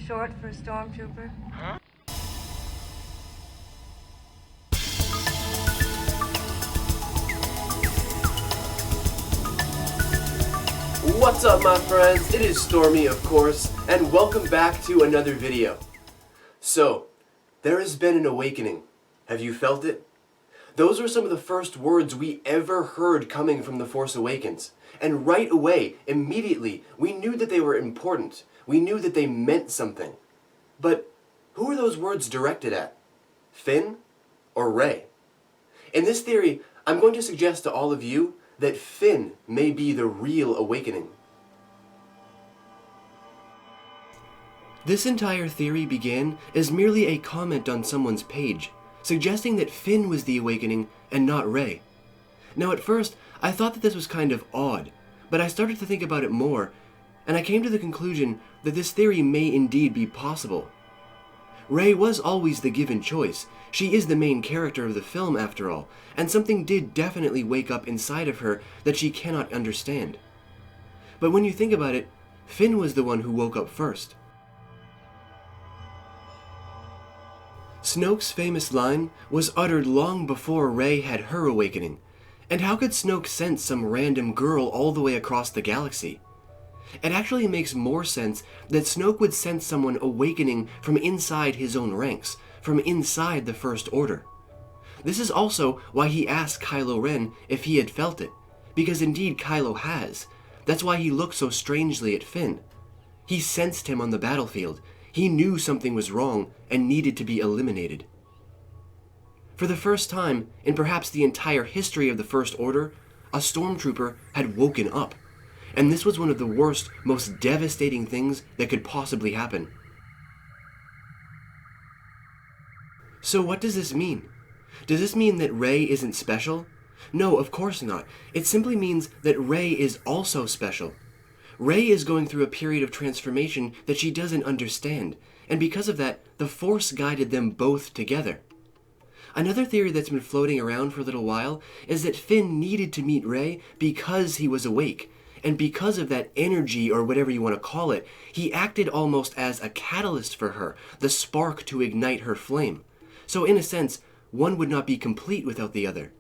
short for a stormtrooper? What's up, my friends? It is Stormy, of course, and welcome back to another video. So, there has been an awakening. Have you felt it? Those were some of the first words we ever heard coming from The Force Awakens. And right away, immediately, we knew that they were important. We knew that they meant something. But who are those words directed at? Finn or Rey? In this theory, I'm going to suggest to all of you that Finn may be the real awakening. This entire theory began as merely a comment on someone's page, suggesting that Finn was the awakening and not Rey. Now at first, I thought that this was kind of odd, but I started to think about it more, and I came to the conclusion that this theory may indeed be possible. Rey was always the given choice. She is the main character of the film after all, and something did definitely wake up inside of her that she cannot understand. But when you think about it, Finn was the one who woke up first. Snoke's famous line was uttered long before Rey had her awakening, and how could Snoke sense some random girl all the way across the galaxy? It actually makes more sense that Snoke would sense someone awakening from inside his own ranks, from inside the First Order. This is also why he asked Kylo Ren if he had felt it, because indeed Kylo has. That's why he looked so strangely at Finn. He sensed him on the battlefield. He knew something was wrong and needed to be eliminated. For the first time, in perhaps the entire history of the First Order, a stormtrooper had woken up. And this was one of the worst, most devastating things that could possibly happen. So what does this mean? Does this mean that Rey isn't special? No, of course not. It simply means that Rey is also special. Rey is going through a period of transformation that she doesn't understand, and because of that, the Force guided them both together. Another theory that's been floating around for a little while is that Finn needed to meet Rey because he was awake, and because of that energy, or whatever you want to call it, he acted almost as a catalyst for her, the spark to ignite her flame. So in a sense, one would not be complete without the other.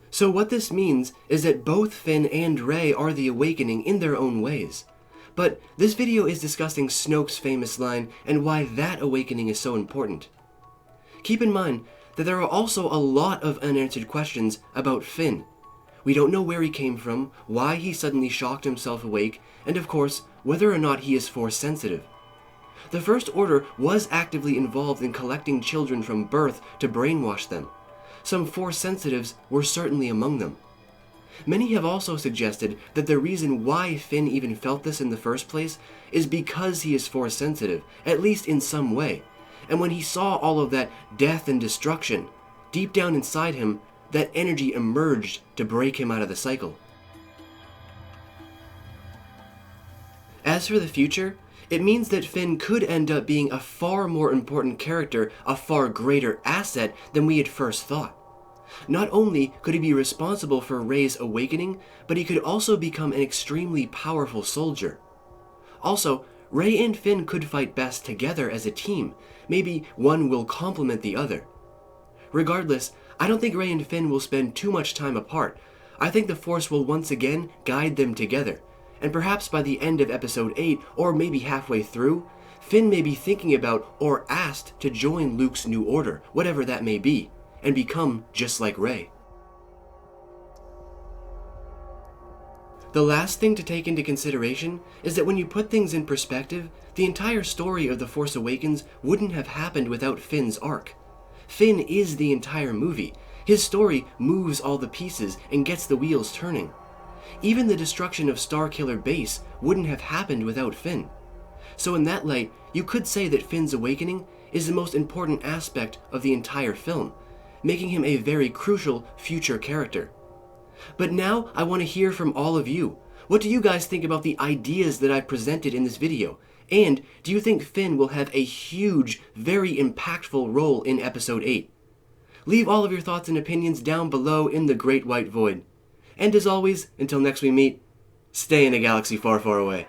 So what this means is that both Finn and Rey are the awakening in their own ways. But this video is discussing Snoke's famous line and why that awakening is so important. Keep in mind that there are also a lot of unanswered questions about Finn. We don't know where he came from, why he suddenly shocked himself awake, and of course, whether or not he is Force sensitive. The First Order was actively involved in collecting children from birth to brainwash them. Some Force sensitives were certainly among them. Many have also suggested that the reason why Finn even felt this in the first place is because he is Force sensitive, at least in some way. And when he saw all of that death and destruction, deep down inside him, that energy emerged to break him out of the cycle. As for the future, it means that Finn could end up being a far more important character, a far greater asset than we had first thought. Not only could he be responsible for Rey's awakening, but he could also become an extremely powerful soldier. Also, Rey and Finn could fight best together as a team. Maybe one will complement the other. Regardless, I don't think Rey and Finn will spend too much time apart. I think the Force will once again guide them together. And perhaps by the end of Episode 8, or maybe halfway through, Finn may be thinking about or asked to join Luke's New Order, whatever that may be, and become just like Rey. The last thing to take into consideration is that when you put things in perspective, the entire story of The Force Awakens wouldn't have happened without Finn's arc. Finn is the entire movie. His story moves all the pieces and gets the wheels turning. Even the destruction of Starkiller Base wouldn't have happened without Finn. So in that light, you could say that Finn's awakening is the most important aspect of the entire film, making him a very crucial future character. But now I want to hear from all of you. What do you guys think about the ideas that I've presented in this video? And do you think Finn will have a huge, very impactful role in Episode 8? Leave all of your thoughts and opinions down below in the Great White Void. And as always, until next we meet, stay in a galaxy far, far away.